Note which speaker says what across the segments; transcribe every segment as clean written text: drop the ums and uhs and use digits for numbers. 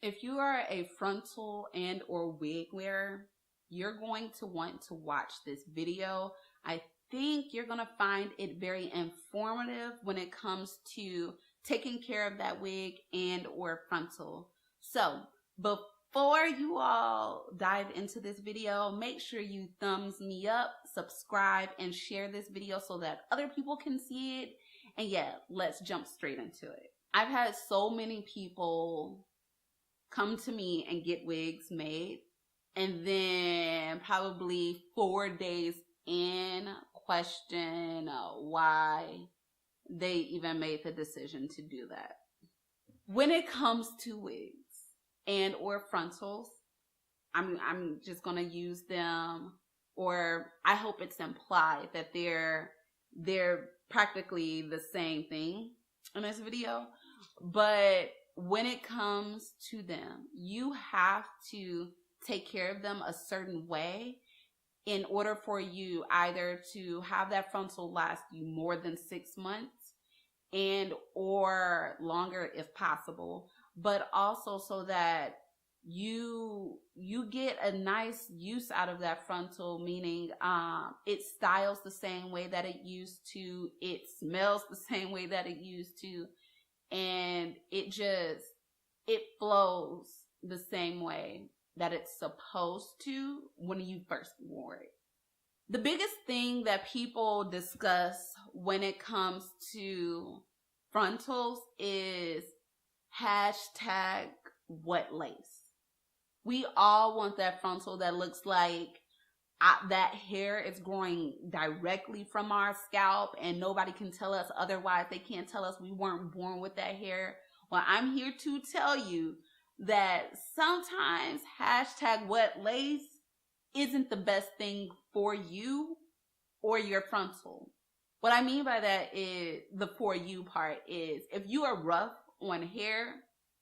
Speaker 1: If you are a frontal and or wig wearer, you're going to want to watch this video. I think you're going to find it very informative when it comes to taking care of that wig and or frontal. So before you all dive into this video, make sure you thumbs me up, subscribe, and share this video so that other people can see it. And yeah, let's jump straight into it. I've had so many people come to me and get wigs made, and then probably 4 days in question why they even made the decision to do that. When it comes to wigs and or frontals, I'm just gonna use them, or I hope it's implied that they're practically the same thing in this video. But when it comes to them, you have to take care of them a certain way in order for you either to have that frontal last you more than 6 months and or longer if possible, but also so that you get a nice use out of that frontal, meaning it styles the same way that it used to, it smells the same way that it used to, and it flows the same way that it's supposed to when you first wore it. The biggest thing that people discuss when it comes to frontals is hashtag what lace. We all want that frontal that looks like that hair is growing directly from our scalp and nobody can tell us otherwise. They can't tell us we weren't born with that hair. Well, I'm here to tell you that sometimes hashtag what lace isn't the best thing for you or your frontal. What I mean by that is the for you part is if you are rough on hair,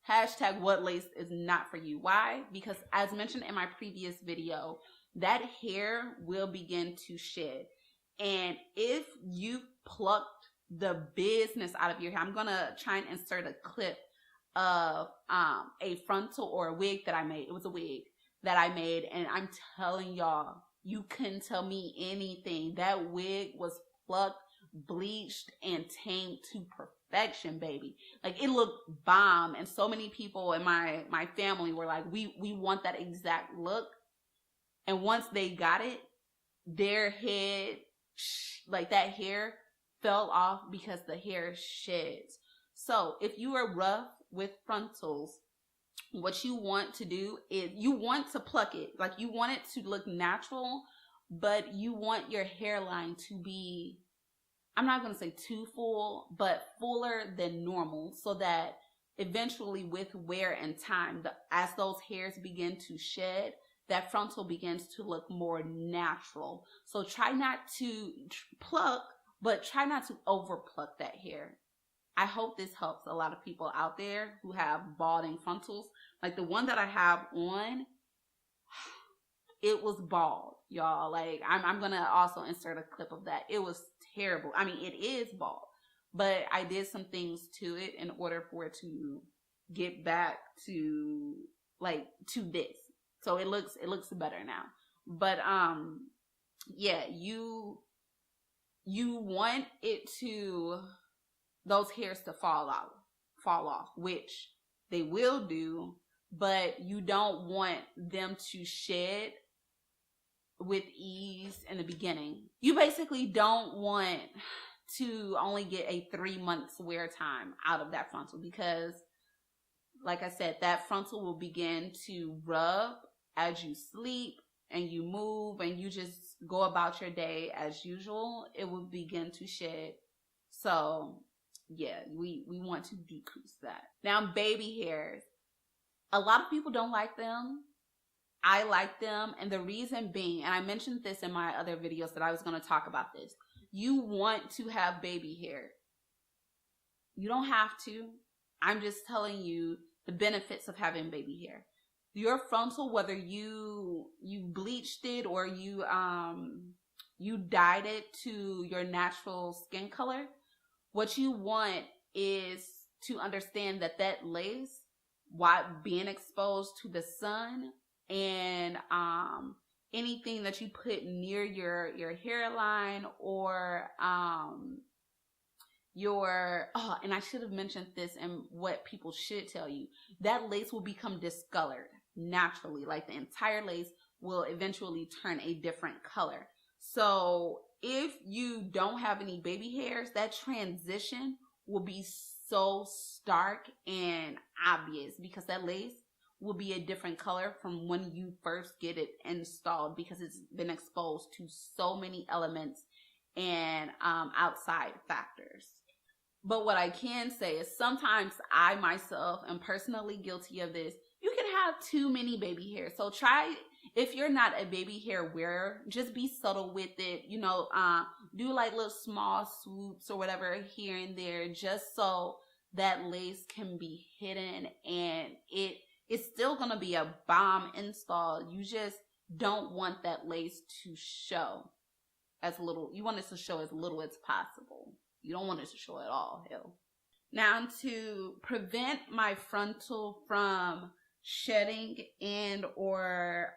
Speaker 1: hashtag what lace is not for you. Why? Because as mentioned in my previous video, that hair will begin to shed. And if you plucked the business out of your hair, I'm going to try and insert a clip of a frontal or a wig that I made. It was a wig that I made, and I'm telling y'all, you couldn't tell me anything. That wig was plucked, bleached, and tamed to perfection, baby. Like, it looked bomb, and so many people in my family were like, we want that exact look. And once they got it, their head, like that hair fell off because the hair sheds. So if you are rough with frontals, what you want to do is you want to pluck it. Like, you want it to look natural, but you want your hairline to be, I'm not going to say too full, but fuller than normal, so that eventually with wear and time, as those hairs begin to shed, that frontal begins to look more natural. So try not to pluck, but try not to over pluck that hair. I hope this helps a lot of people out there who have balding frontals. Like the one that I have on, it was bald, y'all. Like, I'm going to also insert a clip of that. It was terrible. I mean, it is bald, but I did some things to it in order for it to get back to to this. So it looks better now. But yeah, you want it to, those hairs to fall off, which they will do, but you don't want them to shed with ease in the beginning. You basically don't want to only get a 3 months wear time out of that frontal, because like I said, that frontal will begin to rub as you sleep and you move and you just go about your day as usual. It will begin to shed. So yeah, we want to decrease that. Now, baby hairs. A lot of people don't like them. I like them, and the reason being, and I mentioned this in my other videos that I was going to talk about this. You want to have baby hair. You don't have to. I'm just telling you the benefits of having baby hair. Your frontal, whether you bleached it or you dyed it to your natural skin color, what you want is to understand that lace being exposed to the sun, and anything that you put near your hairline, or and I should have mentioned this, and what people should tell you, that lace will become discolored naturally. Like the entire lace will eventually turn a different color. So if you don't have any baby hairs, that transition will be so stark and obvious, because that lace will be a different color from when you first get it installed, because it's been exposed to so many elements and outside factors. But what I can say is sometimes I myself am personally guilty of this. You can have too many baby hairs. So try, if you're not a baby hair wearer, just be subtle with it. You know, do like little small swoops or whatever here and there, just so that lace can be hidden, and it's still going to be a bomb install. You just don't want that lace to show as little. You want it to show as little as possible. You don't want it to show at all, hell. Now, to prevent my frontal from shedding and or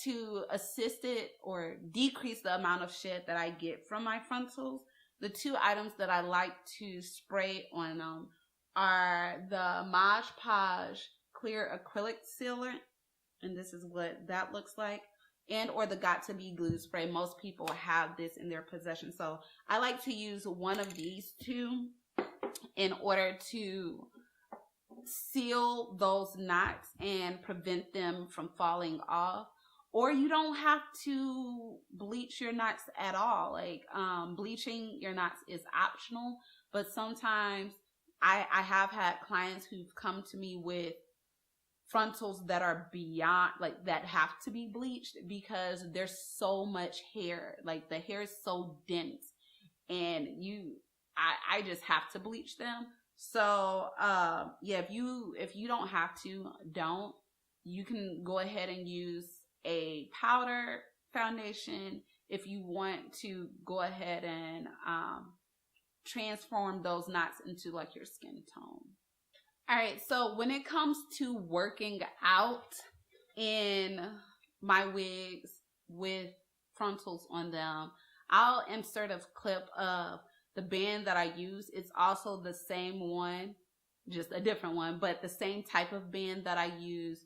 Speaker 1: to assist it or decrease the amount of shed that I get from my frontals, the two items that I like to spray on them are the Mod Podge clear acrylic sealant, and this is what that looks like, and or the Got to Be glue spray. Most people have this in their possession, so I like to use one of these two in order to seal those knots and prevent them from falling off. Or you don't have to bleach your knots at all. Like bleaching your knots is optional, but sometimes I have had clients who've come to me with frontals that are beyond, like, that have to be bleached because there's so much hair. Like the hair is so dense, and I just have to bleach them. So yeah, if you don't have to, don't. You can go ahead and use a powder foundation if you want to go ahead and transform those knots into like your skin tone. All right, so when it comes to working out in my wigs with frontals on them, I'll insert a clip of the band that I use. It's also the same one, just a different one, but the same type of band that I use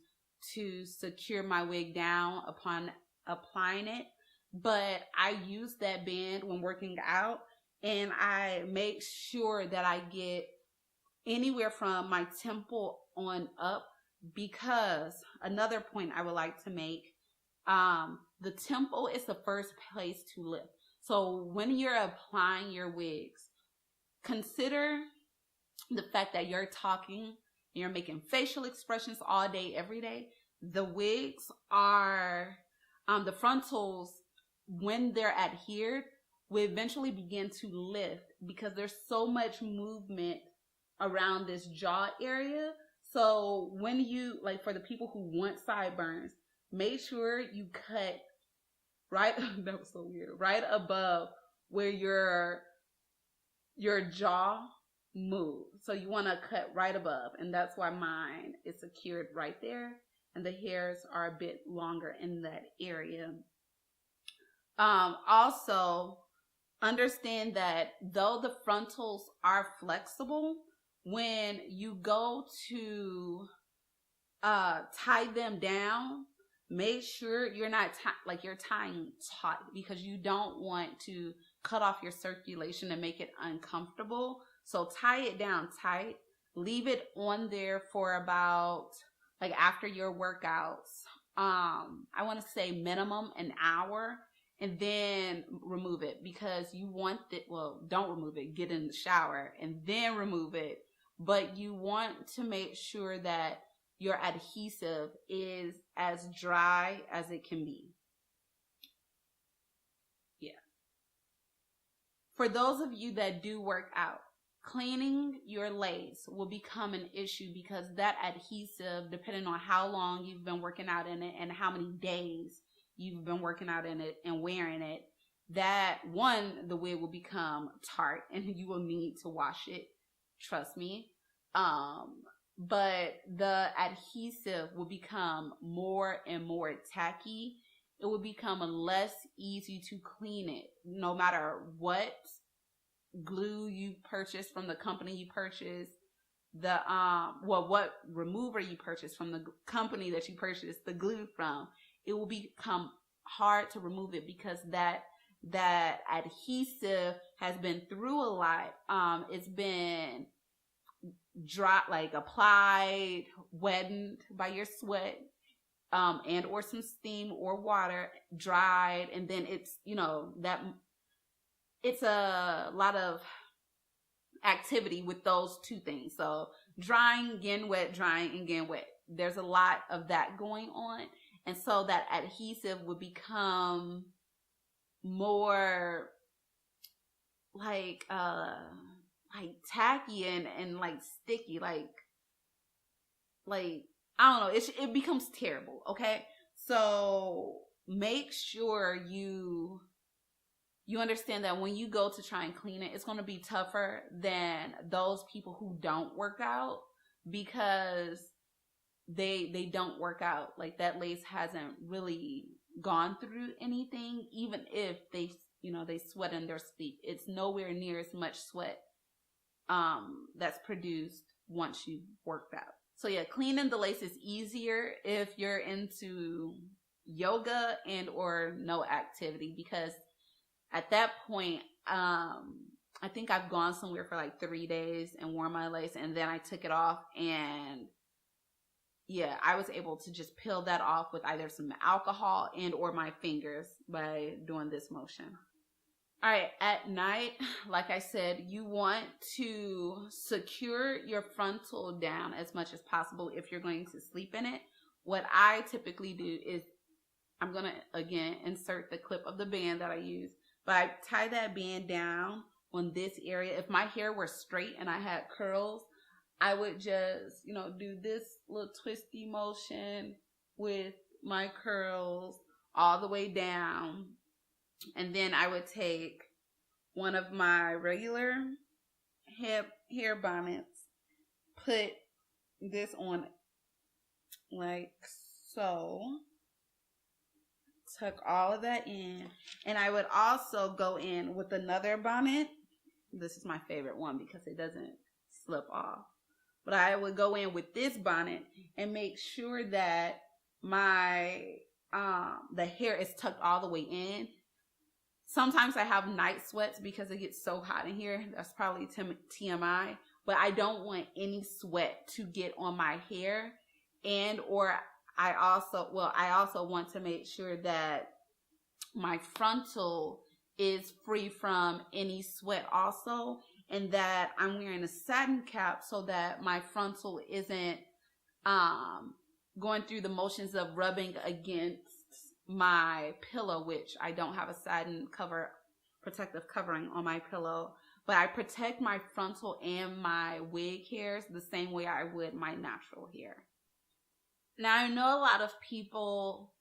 Speaker 1: to secure my wig down upon applying it. But I use that band when working out, and I make sure that I get anywhere from my temple on up, because another point I would like to make, the temple is the first place to lift. So when you're applying your wigs, consider the fact that you're talking, you're making facial expressions all day, every day. The wigs are, the frontals, when they're adhered, will eventually begin to lift because there's so much movement around this jaw area. So when you, like, for the people who want sideburns, make sure you cut right, that was so weird, right above where your jaw moves. So you want to cut right above, and that's why mine is secured right there, and the hairs are a bit longer in that area. Also, understand that though the frontals are flexible, when you go to tie them down, make sure you're not you're tying taut, because you don't want to cut off your circulation and make it uncomfortable. So tie it down tight, leave it on there for about, like, after your workouts, I want to say minimum an hour, and then remove it, because you want it, well, don't remove it, get in the shower and then remove it. But you want to make sure that your adhesive is as dry as it can be. Yeah. For those of you that do work out, cleaning your lace will become an issue, because that adhesive, depending on how long you've been working out in it and how many days you've been working out in it and wearing it, that one, the wig will become tart and you will need to wash it. Trust me. But the adhesive will become more and more tacky. It will become less easy to clean it, no matter what glue you purchase from the company you purchase, what remover you purchase from the company that you purchased the glue from. It will become hard to remove it because that adhesive has been through a lot. It's been dry, like applied, wetted by your sweat, and or some steam or water, dried, and then it's, that it's a lot of activity with those two things. So drying, again wet, drying, again wet. There's a lot of that going on. And so that adhesive would become more like tacky and like sticky, like I don't know, it becomes terrible. Okay, so make sure you understand that when you go to try and clean it, it's going to be tougher than those people who don't work out, because they don't work out. Like, that lace hasn't really gone through anything. Even if they sweat in their sleep, it's nowhere near as much sweat that's produced once you've worked out. So yeah, cleaning the lace is easier if you're into yoga and or no activity, because at that point, I think I've gone somewhere for like 3 days and worn my lace, and then I took it off, and yeah, I was able to just peel that off with either some alcohol and or my fingers by doing this motion. All right, at night, like I said, you want to secure your frontal down as much as possible if you're going to sleep in it. What I typically do is, I'm going to, again, insert the clip of the band that I use, but I tie that band down on this area. If my hair were straight and I had curls, I would just, do this little twisty motion with my curls all the way down. And then I would take one of my regular hair bonnets, put this on like so, tuck all of that in, and I would also go in with another bonnet. This is my favorite one because it doesn't slip off. But I would go in with this bonnet and make sure that my the hair is tucked all the way in. Sometimes I have night sweats because it gets so hot in here. That's probably TMI. But I don't want any sweat to get on my hair. And or I also want to make sure that my frontal is free from any sweat also. And that I'm wearing a satin cap so that my frontal isn't going through the motions of rubbing against my pillow, which I don't have a satin protective covering on my pillow, but I protect my frontal and my wig hairs the same way I would my natural hair. Now, I know a lot of people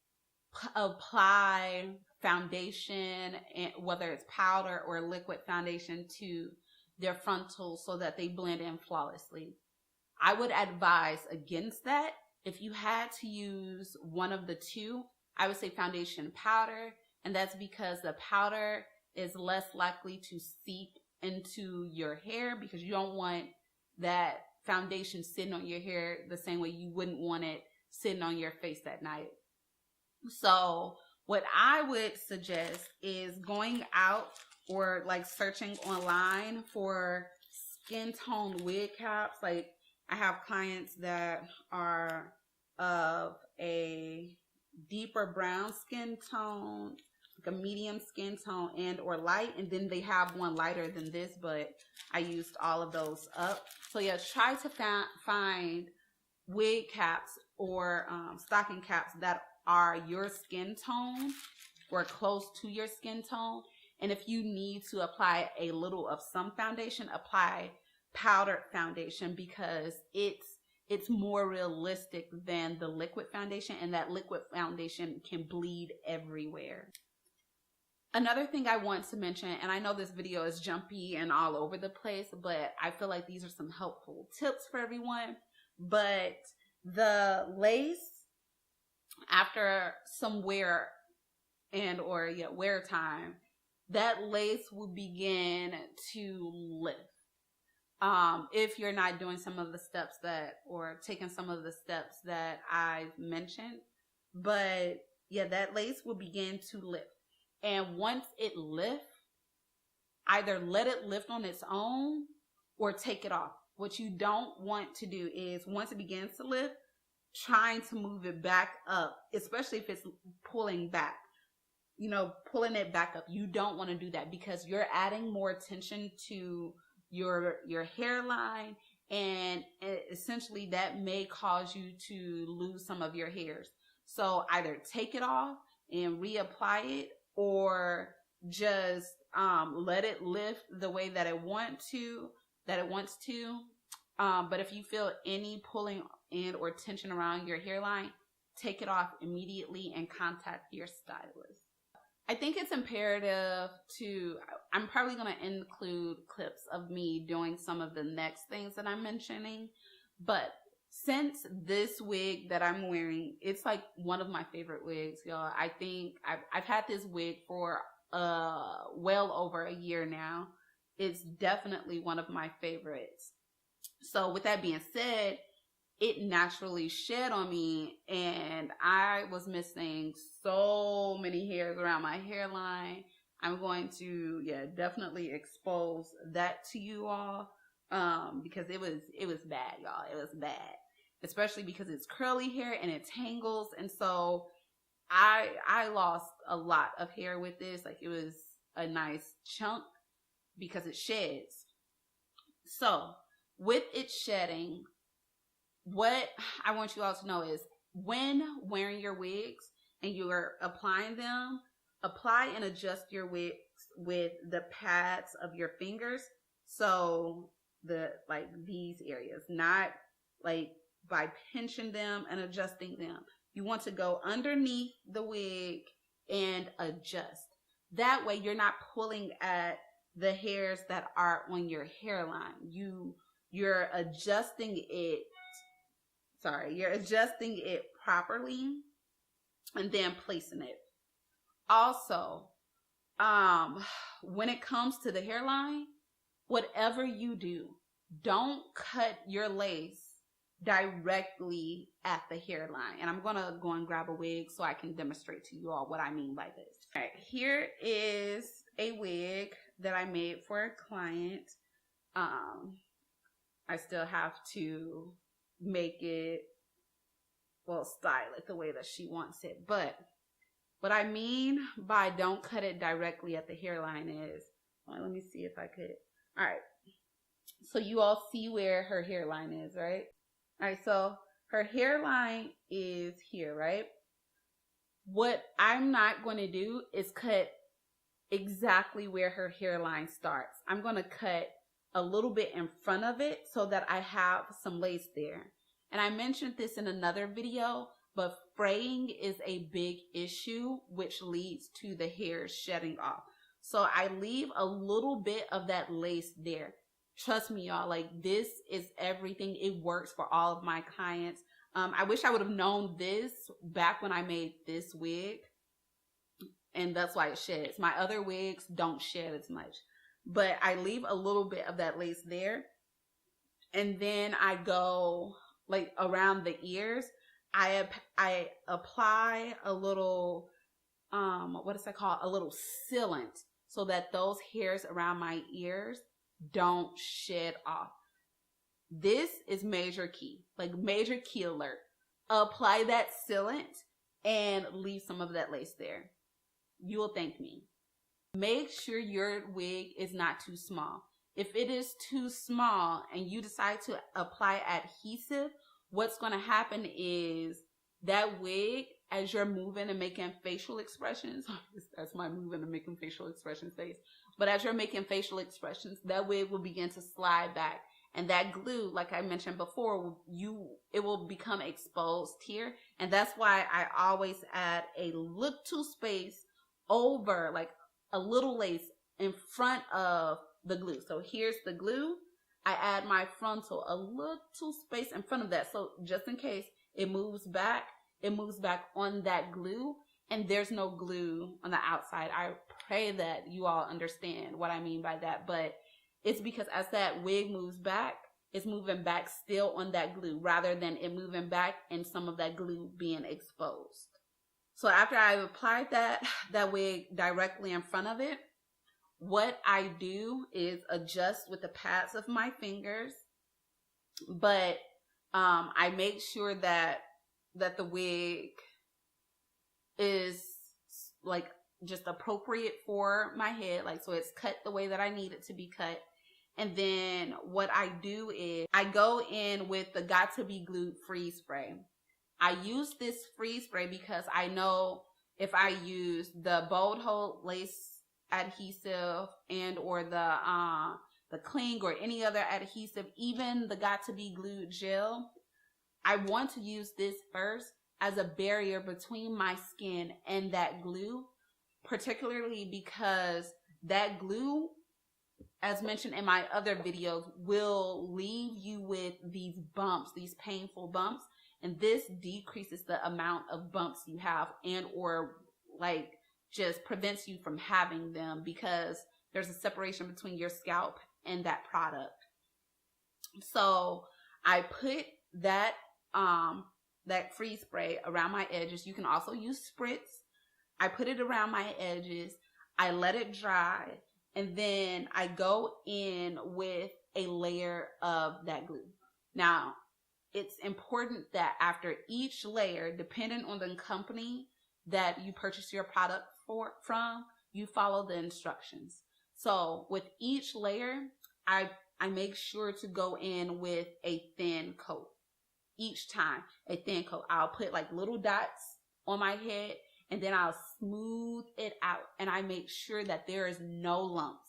Speaker 1: apply foundation, whether it's powder or liquid foundation, to their frontals so that they blend in flawlessly. I would advise against that. If you had to use one of the two, I would say foundation powder, and that's because the powder is less likely to seep into your hair, because you don't want that foundation sitting on your hair the same way you wouldn't want it sitting on your face at night. So what I would suggest is going out or like searching online for skin tone wig caps. Like, I have clients that are of a deeper brown skin tone, like a medium skin tone and or light, and then they have one lighter than this, but I used all of those up. So yeah, try to find wig caps or stocking caps that are your skin tone or close to your skin tone. And if you need to apply a little of some foundation, apply powdered foundation, because it's more realistic than the liquid foundation, and that liquid foundation can bleed everywhere. Another thing I want to mention, and I know this video is jumpy and all over the place, but I feel like these are some helpful tips for everyone. But the lace, after some wear wear time, that lace will begin to lift. If you're not doing some of the steps or taking some of the steps that I've mentioned. But yeah, that lace will begin to lift. And once it lifts, either let it lift on its own or take it off. What you don't want to do is, once it begins to lift, trying to move it back up, especially if it's pulling back, pulling it back up. You don't want to do that because you're adding more attention to your hairline, and essentially that may cause you to lose some of your hairs. So either take it off and reapply it, or just let it lift the way that it wants to. But if you feel any pulling and or tension around your hairline, take it off immediately and contact your stylist. I think it's imperative I'm probably going to include clips of me doing some of the next things that I'm mentioning, but since this wig that I'm wearing, it's like one of my favorite wigs, y'all. I think I've had this wig for well over a year now. It's definitely one of my favorites. So with that being said, it naturally shed on me, and I was missing so many hairs around my hairline. I'm going to definitely expose that to you all, because it was bad, y'all. It was bad, especially because it's curly hair and it tangles. And so I lost a lot of hair with this. Like, it was a nice chunk because it sheds. So with it shedding, what I want you all to know is, when wearing your wigs and you are applying them, apply and adjust your wigs with the pads of your fingers. So these areas, not like by pinching them and adjusting them. You want to go underneath the wig and adjust. That way you're not pulling at the hairs that are on your hairline. You're adjusting it. You're adjusting it properly and then placing it. Also, when it comes to the hairline, whatever you do, don't cut your lace directly at the hairline. And I'm going to go and grab a wig so I can demonstrate to you all what I mean by this. All right, here is a wig that I made for a client. I still have to make it, style it the way that she wants it. But what I mean by don't cut it directly at the hairline is, let me see if I could. All right. So you all see where her hairline is, right? All right. So her hairline is here, right? What I'm not going to do is cut exactly where her hairline starts. I'm going to cut a little bit in front of it so that I have some lace there. And I mentioned this in another video, but fraying is a big issue, which leads to the hairs shedding off. So I leave a little bit of that lace there. Trust me, y'all, like, this is everything. It works for all of my clients. I wish I would have known this back when I made this wig, and that's why it sheds. My other wigs don't shed as much, but I leave a little bit of that lace there. And then I go like around the ears. I apply a little, what is that called? A little sealant, so that those hairs around my ears don't shed off. This is major key, like major key alert. Apply that sealant and leave some of that lace there. You will thank me. Make sure your wig is not too small. If it is too small and you decide to apply adhesive, what's going to happen is that wig, as you're moving and making facial expressions, that's my moving and making facial expressions face, but as you're making facial expressions, that wig will begin to slide back. And that glue, like I mentioned before, it will become exposed here. And that's why I always add a look-to space over, like a little lace in front of the glue. So here's the glue. I add my frontal a little space in front of that. So just in case it moves back on that glue and there's no glue on the outside. I pray that you all understand what I mean by that. But it's because as that wig moves back, it's moving back still on that glue rather than it moving back and some of that glue being exposed. So after I've applied that wig directly in front of it, what I do is adjust with the pads of my fingers, but I make sure that the wig is like just appropriate for my head, like so it's cut the way that I need it to be cut. And then what I do is I go in with the Got to Be Glued freeze spray. I use this freeze spray because I know if I use the bold hold lace adhesive and or the cling or any other adhesive, even the Got to Be Glued gel, I want to use this first as a barrier between my skin and that glue, particularly because that glue, as mentioned in my other videos, will leave you with these bumps, these painful bumps, and this decreases the amount of bumps you have and or like just prevents you from having them because there's a separation between your scalp and that product. So I put that freeze spray around my edges. You can also use spritz. I put it around my edges. I let it dry. And then I go in with a layer of that glue. Now, it's important that after each layer, depending on the company that you purchase your product from, you follow the instructions. So with each layer, I make sure to go in with a thin coat. Each time, a thin coat. I'll put like little dots on my head and then I'll smooth it out. And I make sure that there is no lumps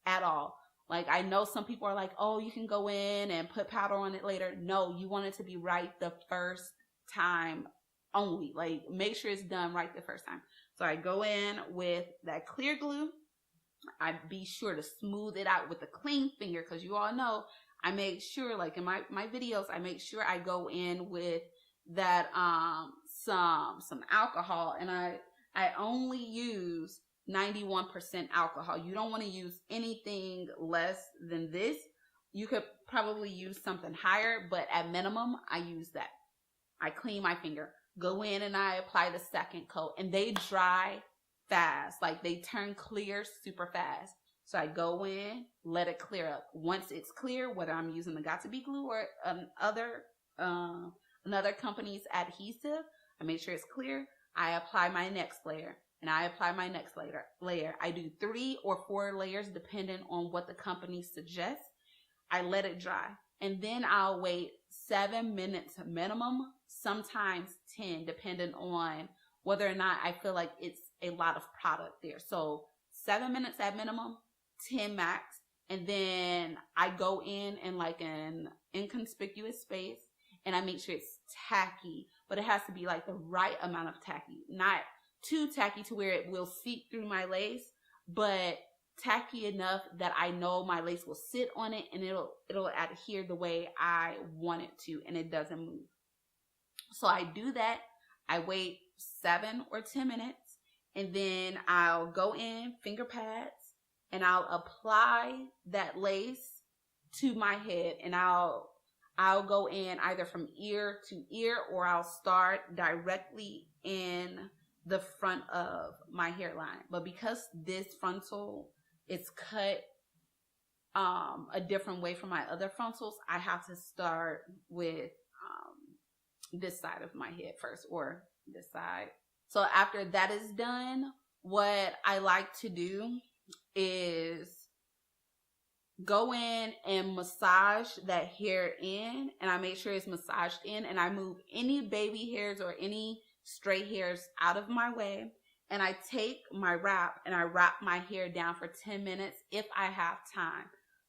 Speaker 1: at all. Like I know some people are like, oh, you can go in and put powder on it later. No, you want it to be right the first time only. Like make sure it's done right the first time. So I go in with that clear glue. I be sure to smooth it out with a clean finger because you all know I make sure, like in my videos, I make sure I go in with that some alcohol, and I only use 91% alcohol. You don't want to use anything less than this. You could probably use something higher, but at minimum, I use that. I clean my finger, go in and I apply the second coat, and they dry fast. Like they turn clear super fast. So I go in, let it clear up. Once it's clear, whether I'm using the Got to Be glue or another company's adhesive, I make sure it's clear. I apply my next layer, and I apply my next layer. I do 3 or 4 layers depending on what the company suggests. I let it dry, and then I'll wait 7 minutes minimum, sometimes 10, depending on whether or not I feel like it's a lot of product there. So 7 minutes at minimum, 10 max, and then I go in like an inconspicuous space and I make sure it's tacky, but it has to be like the right amount of tacky, not too tacky to where it will seep through my lace, but tacky enough that I know my lace will sit on it and it'll adhere the way I want it to and it doesn't move. So I do that. I wait 7 or 10 minutes and then I'll go in, finger pads, and I'll apply that lace to my head, and I'll go in either from ear to ear, or I'll start directly in the front of my hairline. But because this frontal is cut a different way from my other frontals, I have to start with this side of my head first, or this side. So after that is done, what I like to do is go in and massage that hair in, and I make sure it's massaged in, and I move any baby hairs or any stray hairs out of my way, and I take my wrap and I wrap my hair down for 10 minutes if I have time.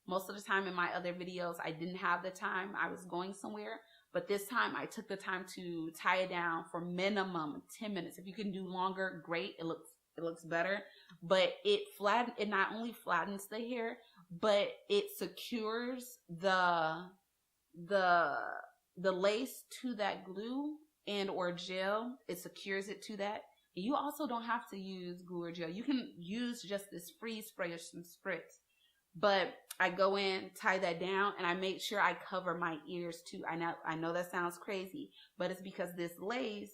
Speaker 1: Most of the time in my other videos, I didn't have the time. I was going somewhere, but this time I took the time to tie it down for minimum 10 minutes. If you can do longer, great. It looks it looks better. But it not only flattens the hair, but it secures the lace to that glue and or gel. It secures it to that. You also don't have to use glue or gel. You can use just this freeze spray or some spritz. But I go in, tie that down, and I make sure I cover my ears too. I know that sounds crazy, but it's because this lace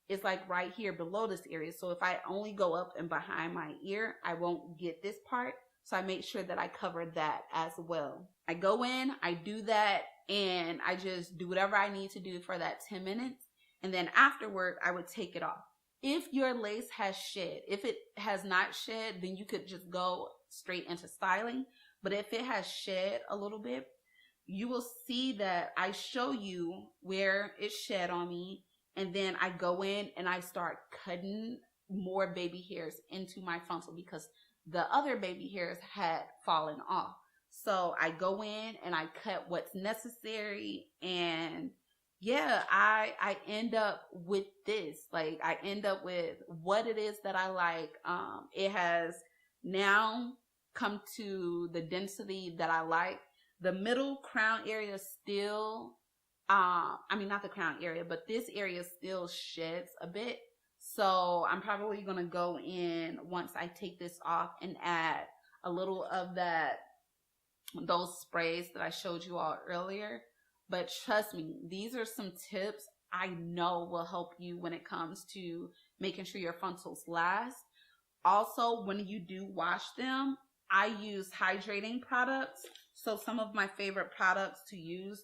Speaker 1: is like right here below this area. So if I only go up and behind my ear, I won't get this part. So I make sure that I cover that as well. I go in, I do that, and I just do whatever I need to do for that 10 minutes. And then afterward, I would take it off. If your lace has shed, if it has not shed, then you could just go straight into styling. But if it has shed a little bit, you will see that I show you where it shed on me. And then I go in and I start cutting more baby hairs into my frontal because the other baby hairs had fallen off. So I go in and I cut what's necessary, and yeah, I end up with this. Like, I end up with what it is that I like. It has now come to the density that I like. The middle crown area still, I mean, not the crown area, but this area still sheds a bit. So I'm probably going to go in once I take this off and add a little of those sprays that I showed you all earlier. But trust me, these are some tips I know will help you when it comes to making sure your frontals last. Also, when you do wash them, I use hydrating products. So some of my favorite products to use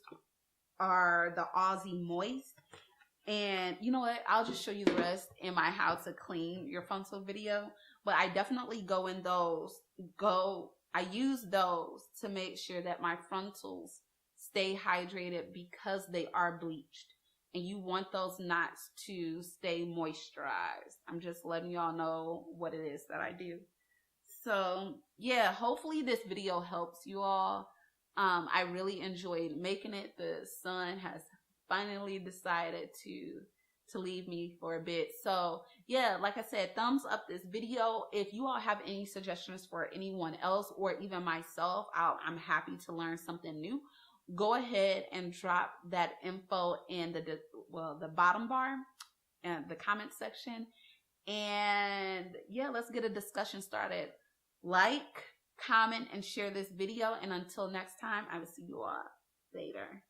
Speaker 1: are the Aussie Moist. And you know what? I'll just show you the rest in my how to clean your frontal video. But I definitely go in those. I use those to make sure that my frontals stay hydrated because they are bleached. And you want those knots to stay moisturized. I'm just letting y'all know what it is that I do. So yeah, hopefully this video helps you all. I really enjoyed making it. The sun has finally decided to leave me for a bit. So yeah, like I said, thumbs up this video. If you all have any suggestions for anyone else or even myself, I'm happy to learn something new. Go ahead and drop that info in the bottom bar and the comment section. And yeah, let's get a discussion started. Like, comment, and share this video. And until next time, I will see you all later.